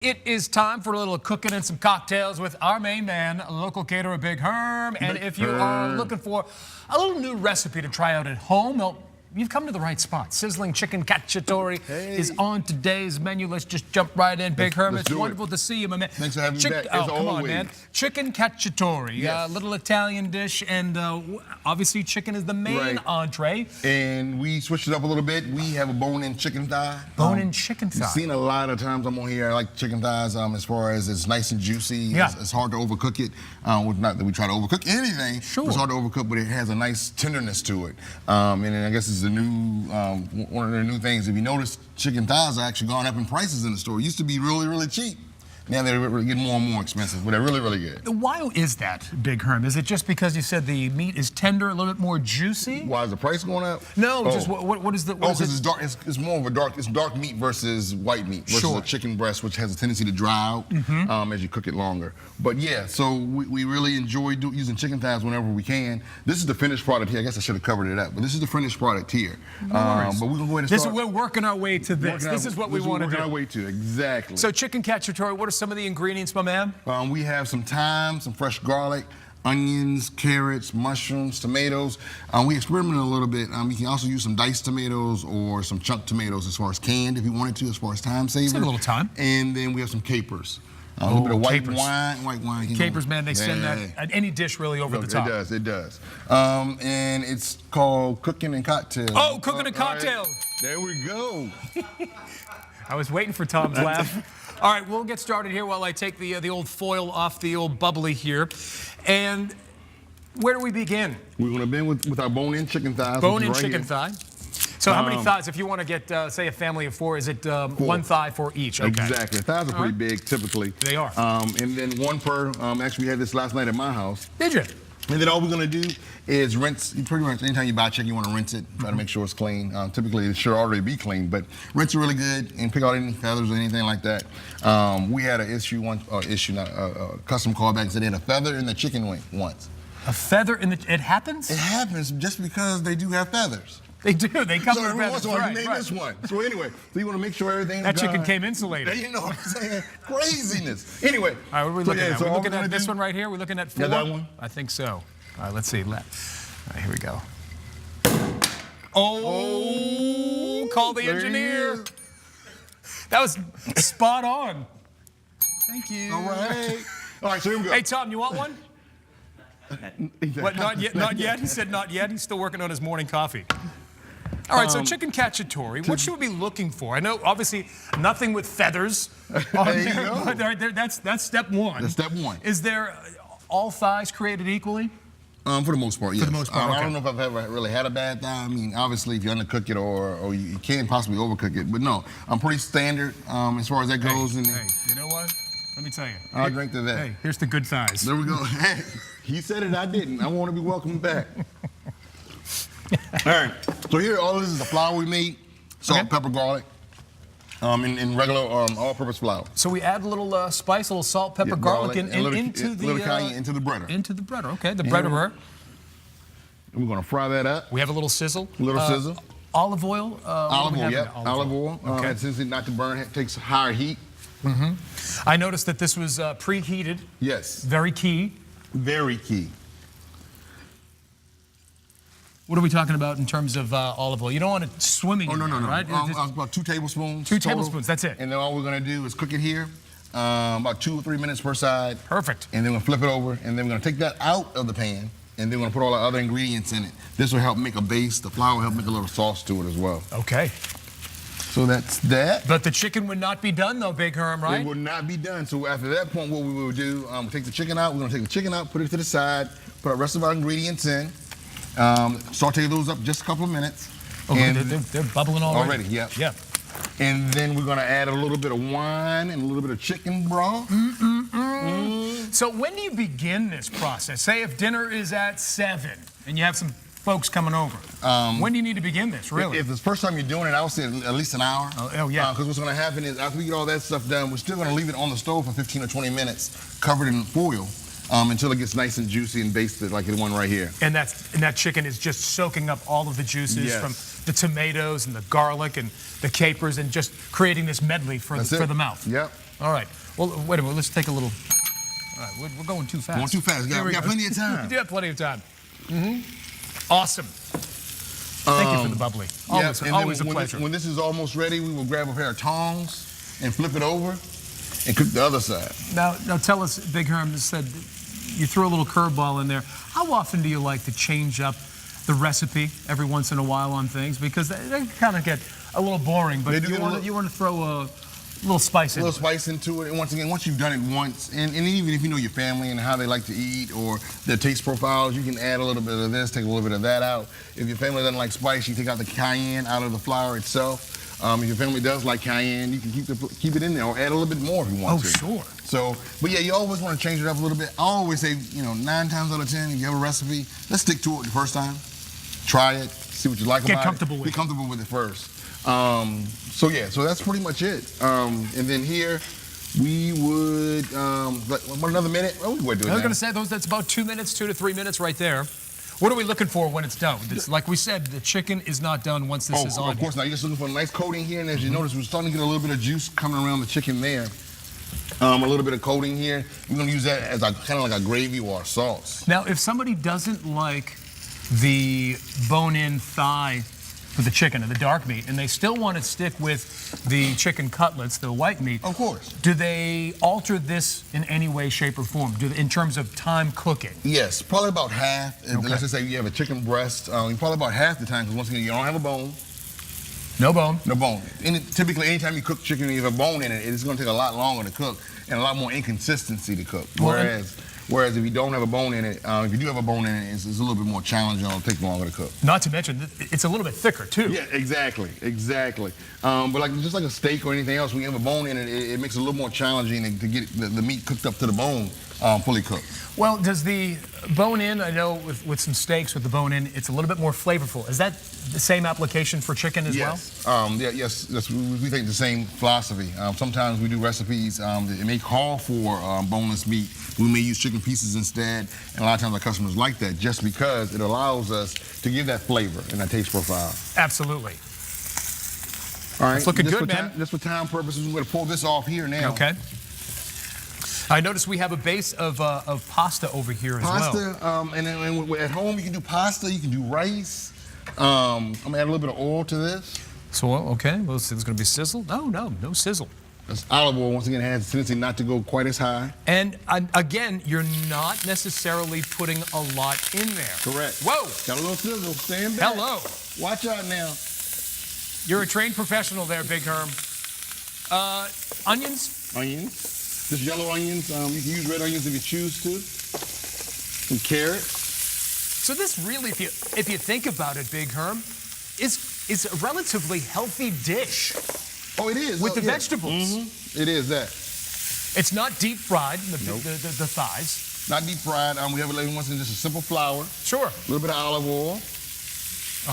It is time for a little cooking and some cocktails with our main man, local caterer Big Herm. And if you are looking for a little new recipe to try out at home, well, you've come to the right spot. Sizzling chicken cacciatore is on today's menu. Let's just jump right in, Big Herm. It's wonderful to see you, my man. Thanks for having me back. Oh, come on, man. Chicken cacciatore, Yes. little Italian dish, and obviously chicken is the main entree. And we switched it up a little bit. We have a bone-in chicken thigh. Bone-in chicken thigh. You've seen a lot of times I'm on here. I like chicken thighs as far as it's nice and juicy. Yeah. It's hard to overcook it. Not that we try to overcook anything. Sure. It's hard to overcook, but it has a nice tenderness to it. And then I guess it's a new one of the new things. If you notice, chicken thighs are actually gone up in prices in the store. It used to be really, really cheap. Now they're getting more and more expensive, but they're really, really good. Why is that, Big Herm? Is it just because you said the meat is tender, a little bit more juicy? Why is the price going up? No, just what is the? Because it's dark. It's more of a dark. It's dark meat versus white meat versus a chicken breast, which has a tendency to dry out as you cook it longer. But yeah, so we really enjoy using chicken thighs whenever we can. This is the finished product here. I guess I should have covered it up, but this is the finished product here. No but we're gonna go ahead and start. We're working our way to this. This is what we want to do. Working our way to exactly. So chicken cacciatore. What are some of the ingredients, my man? We have some thyme, some fresh garlic, onions, carrots, mushrooms, tomatoes. We experimented a little bit. You can also use some diced tomatoes or some chunked tomatoes as far as canned if you wanted to, as far as time saving. Take a little time. And then we have some capers. A little bit of white wine. Capers, man, they send that at any dish really over the top. It does. And it's called cooking and cocktails. Oh, cooking and cocktails. Right. There we go. I was waiting for Tom's laugh. All right, we'll get started here while I take the old foil off the old bubbly here. And where do we begin? We're going to begin with our bone-in chicken thighs. Bone-in chicken thigh. So how many thighs, if you want to get, say, a family of four, is it one thigh for each? Okay. Exactly. Thighs are pretty big, typically. They are. And then one per, actually we had this last night at my house. Did you? And then all we're going to do is rinse. Pretty much anytime you buy chicken, you want to rinse it. Try to make sure it's clean. Typically, it should already be clean, but rinse it really good and pick out any feathers or anything like that. We had an issue once, custom callback said they had a feather in the chicken wing once. A feather in the, it happens? It happens just because they do have feathers. They do. They come with feathers. So you name this one. So anyway, so you want to make sure everything's that chicken came insulated. You know what I'm saying? Craziness. Anyway. All right, what are we looking at? We're looking at this one right here? We're looking at 4? Yeah, that one. I think so. All right, let's see. All right, here we go. Oh, call the engineer. That was spot on. Thank you. All right. All right, so here we go. Hey, Tom, you want one? What, not yet? Not yet? He said not yet. He's still working on his morning coffee. All right, so chicken cacciatore, what should we be looking for? I know, obviously, nothing with feathers. There you go. That's step one. That's step one. Is there all thighs created equally? For the most part, yes. For the most part, okay. I don't know if I've ever really had a bad thigh. I mean, obviously, if you undercook it or you can possibly overcook it, but no, I'm pretty standard as far as that goes. Hey, you know what? Let me tell you. I'll drink to that. Hey, here's the good thighs. There we go. He said it, I didn't. I want to be welcomed back. All right. So here, all this is the flour we made: salt, pepper, garlic, in regular all-purpose flour. So we add a little spice, a little salt, pepper, garlic, and into the cayenne into the breader. Into the breader. Okay, the breader. We're going to fry that up. We have a little sizzle. A little sizzle. Olive oil. Olive oil. Yep. Olive oil. Okay. Since it's not to burn, it takes higher heat. I noticed that this was preheated. Yes. Very key. Very key. What are we talking about in terms of olive oil? You don't want it swimming. Oh, no, right? About 2 tablespoons. 2 tablespoons, that's it. And then all we're going to do is cook it here, about 2 or 3 minutes per side. Perfect. And then we're going to flip it over, and then we're going to take that out of the pan, and then we're going to put all the other ingredients in it. This will help make a base. The flour will help make a little sauce to it as well. Okay. So that's that. But the chicken would not be done, though, Big Herm, right? It would not be done. So after that point, what we will do, we'll take the chicken out. We're going to take the chicken out, put it to the side, put the rest of our ingredients in, saute those up just a couple of minutes. Okay, and they're bubbling already. Yeah. Yeah. And then we're going to add a little bit of wine and a little bit of chicken broth. So when do you begin this process? Say if dinner is at 7 and you have some folks coming over. When do you need to begin this, really? If it's the first time you're doing it, I would say at least an hour. Oh yeah. Because what's going to happen is after we get all that stuff done, we're still going to leave it on the stove for 15 or 20 minutes, covered in foil, until it gets nice and juicy and basted like the one right here. And that chicken is just soaking up all of the juices from the tomatoes and the garlic and the capers and just creating this medley for the mouth. Yep. All right. Well, wait a minute. Let's take a little. All right, we're going too fast. Going too fast. We got plenty of time. We do have plenty of time. Awesome. Thank you for the bubbly. Always, and always a then pleasure. when this is almost ready, we will grab a pair of tongs and flip it over and cook the other side. Now tell us, Big Herm said you threw a little curveball in there. How often do you like to change up the recipe every once in a while on things? Because they kind of get a little boring, but you want to throw a little spice into it. A little spice into it. And once again, once you've done it once, and even if you know your family and how they like to eat or their taste profiles, you can add a little bit of this, take a little bit of that out. If your family doesn't like spice, you take out the cayenne out of the flour itself. If your family does like cayenne, you can keep it in there or add a little bit more if you want to. Oh, sure. So, but yeah, you always want to change it up a little bit. I always say, 9 times out of 10, if you have a recipe, let's stick to it the first time. Try it, see what you like about it. Get comfortable with it. Be comfortable with it first. So that's pretty much it. And then here, we would, another minute? Oh, we would do it. I was going to say, that's about 2 minutes, 2 to 3 minutes right there. What are we looking for when it's done? Like we said, the chicken is not done once this is on. Of course, now you're just looking for a nice coating here, and as you notice, we're starting to get a little bit of juice coming around the chicken there. A little bit of coating here. We're going to use that as kind of like a gravy or a sauce. Now, if somebody doesn't like the bone-in thigh for the chicken and the dark meat, and they still want to stick with the chicken cutlets, the white meat. Of course. Do they alter this in any way, shape, or form, in terms of time cooking? Yes, probably about half. Okay. Let's just say you have a chicken breast, probably about half the time, because once again, you don't have a bone. No bone. No bone. Typically, anytime you cook chicken and you have a bone in it, it's going to take a lot longer to cook and a lot more inconsistency to cook. Whereas if you don't have a bone in it, if you do have a bone in it, it's a little bit more challenging. It'll take longer to cook. Not to mention, it's a little bit thicker, too. Yeah, exactly. But just like a steak or anything else, when you have a bone in it, it makes it a little more challenging to get the meat cooked up to the bone, fully cooked. Well, does the bone-in, I know with some steaks with the bone-in, it's a little bit more flavorful. Is that the same application for chicken as well? Yes, we take the same philosophy. Sometimes we do recipes that may call for boneless meat. We may use chicken pieces instead, and a lot of times our customers like that just because it allows us to give that flavor and that taste profile. Absolutely. All right, it's looking good, man. Just for time purposes, we're going to pull this off here now. Okay. I notice we have a base of pasta over here as well. Pasta, and at home you can do pasta, you can do rice. I'm going to add a little bit of oil to this. So, okay, well, it's going to be sizzle? No sizzle. This olive oil, once again, has a tendency not to go quite as high. And again, you're not necessarily putting a lot in there. Correct. Whoa. Got a little sizzle. Stand back. Hello. Watch out now. You're a trained professional there, Big Herm. Onions? Onions. Just yellow onions. You can use red onions if you choose to. Some carrots. So this really, if you think about it, Big Herm, is a relatively healthy dish. Oh, it is. With the vegetables. Mm-hmm. It is that. It's not deep fried, Nope. the thighs. Not deep fried. We have it once in just a simple flour. Sure. A little bit of olive oil.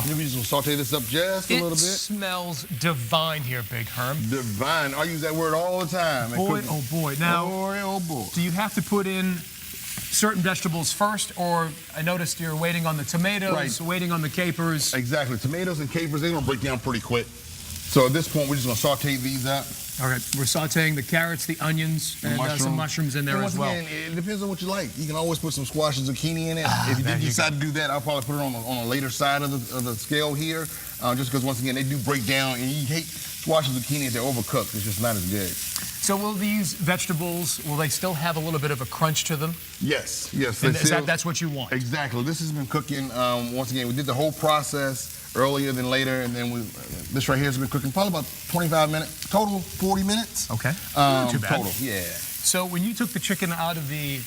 Maybe just gonna saute this up just a little bit. It smells divine here, Big Herm. Divine. I use that word all the time. Boy, oh boy. Now, oh boy. Do you have to put in certain vegetables first, or I noticed you're waiting on the tomatoes, waiting on the capers? Exactly. Tomatoes and capers, they're gonna break down pretty quick. So at this point, we're just gonna saute these up. All right, we're sauteing the carrots, the onions, and some mushrooms in there as well. Again, it depends on what you like. You can always put some squash and zucchini in it. If you did decide to do that, I'll probably put it on a later side of the scale here, just because once again, they do break down, and you hate squash and zucchini if they're overcooked. It's just not as good. So will these vegetables, will they still have a little bit of a crunch to them? Yes. And that's what you want? Exactly. This has been cooking, once again, we did the whole process earlier than later, and then this right here has been cooking probably about 25 minutes, total 40 minutes. Okay, not too bad. Total, yeah. So when you took the chicken out of the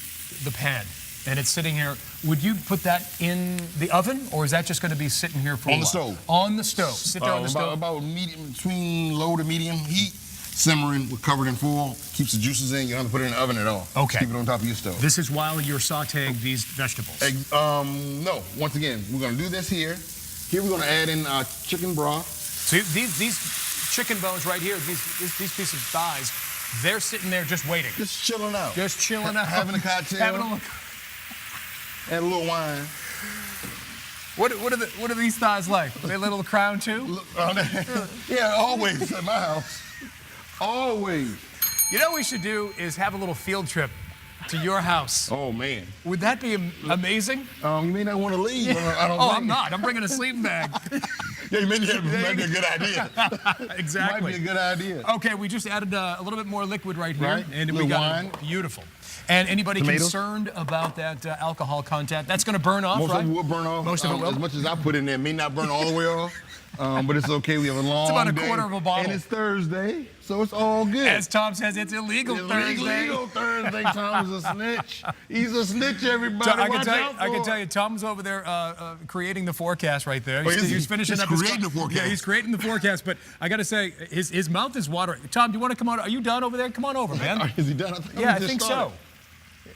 pan and it's sitting here, would you put that in the oven, or is that just going to be sitting here for a while? On the stove. On the stove. Sit there on the stove. About medium, between low to medium heat, simmering, covered in foil, keeps the juices in. You don't have to put it in the oven at all. Okay. Just keep it on top of your stove. This is while you're sauteing these vegetables. No. Once again, we're going to do this here. Here we're going to add in chicken broth. So these chicken bones right here, these pieces of thighs, they're sitting there just waiting. Just chilling out. Just chilling out. Having a cocktail. And a little wine. What are these thighs like? Are they a little Crown too? Yeah, always at my house. Always. You know what we should do is have a little field trip to your house. Oh, man. Would that be amazing? You may not want to leave. I don't Oh, think. I'm not. I'm bringing a sleeping bag. Yeah, might be a good idea. Exactly. Might be a good idea. Okay, we just added a little bit more liquid right here. Right. And we Little got wine. beautiful. And anybody Tomatoes. concerned about that alcohol content, that's going to burn off, Most right? of it will burn off. Most of it will? As much as I put in there, it may not burn all the way off. But it's okay. We have a long about a day, quarter of a bottle. And it's Thursday, so it's all good. As Tom says, it's illegal Thursday. Illegal Thursday. Tom is a snitch. He's a snitch, everybody. I Watch out for can him. tell you, Tom's over there creating the forecast right there. Oh, is he? He's finishing He's up his creating the forecast. Yeah, he's creating the forecast. But I got to say, his mouth is watering. Tom, do you want to come on? Are you done over there? Come on over, man. Is he done? Yeah, I think so.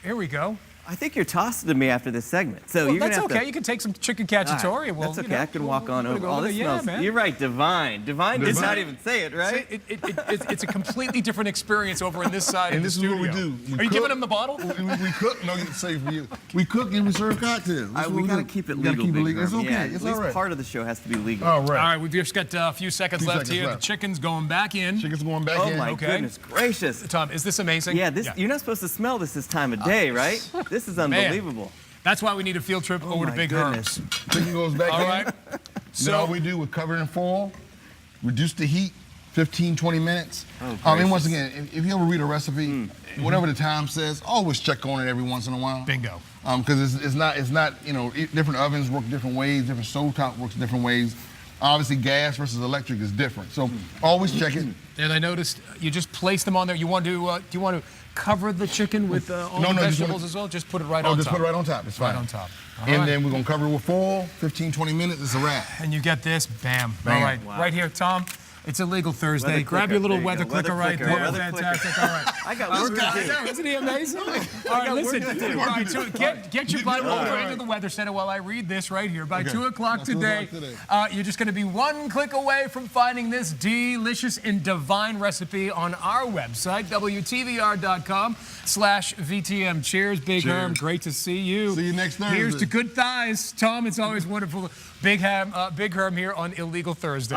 Here we go. I think you're tossing to me after this segment. So Well, you're gonna that's have okay. to. You can take some chicken cacciatore. All right, Well, that's okay. I can walk on over. Oh, this yeah, smells. man. You're right, divine. Divine did not even say it, right? It's a completely different experience over in this side And of the this is studio. what we do. We Are you cook. giving him the bottle? We cook. No, it's safe for you. We cook and we serve cocktails. That's what We gotta do. keep it We gotta legal. keep it Big legal. It's Herb. okay. Yeah, It's at least all right. part of the show has to be legal. All right. All right, we've just got a few seconds Few left seconds here. left. The chicken's going back in. Chicken's going back Oh in. my Okay. goodness gracious! Tom, is this amazing? Yeah, you're not supposed to smell this time of day, right? This is unbelievable. That's why we need a field trip over to my Big goodness. Herb's. Chicken goes back All in. right. Then all So we do is cover it in foil, reduce the heat, 15, 20 minutes. Oh, And once gracious. again, if you ever read a recipe, whatever the time says, always check on it every once in a while. bingo. Because it's not different ovens work different ways, different stove top works different ways. Obviously, gas versus electric is different. So always check it. And I noticed you just place them on there. You want to do you want to cover the chicken with all No, the no, just vegetables wanna- as well? Just put it right Oh, on just top. put it right on top. It's fine. Right on top. All And right. then we're going to cover it with foil, 15, 20 minutes. It's a wrap. And you get this, bam. Bam. All right, Wow. right here, Tom. It's illegal Thursday. Weather Grab clicker. your little There you weather go. Weather clicker right clicker. there. Weather Fantastic. All right. I got work to do. Isn't he amazing? All right, listen. By get your butt over into the weather center while I read this right here. By 2 o'clock 2 today, o'clock today. you're just going to be one click away from finding this delicious and divine recipe on our website, WTVR.com/VTM. Cheers, Big Cheers. Herm. Great to see you. See you next Thursday. Here's to good thighs. Tom, it's always wonderful. Big Herm here on Illegal Thursday.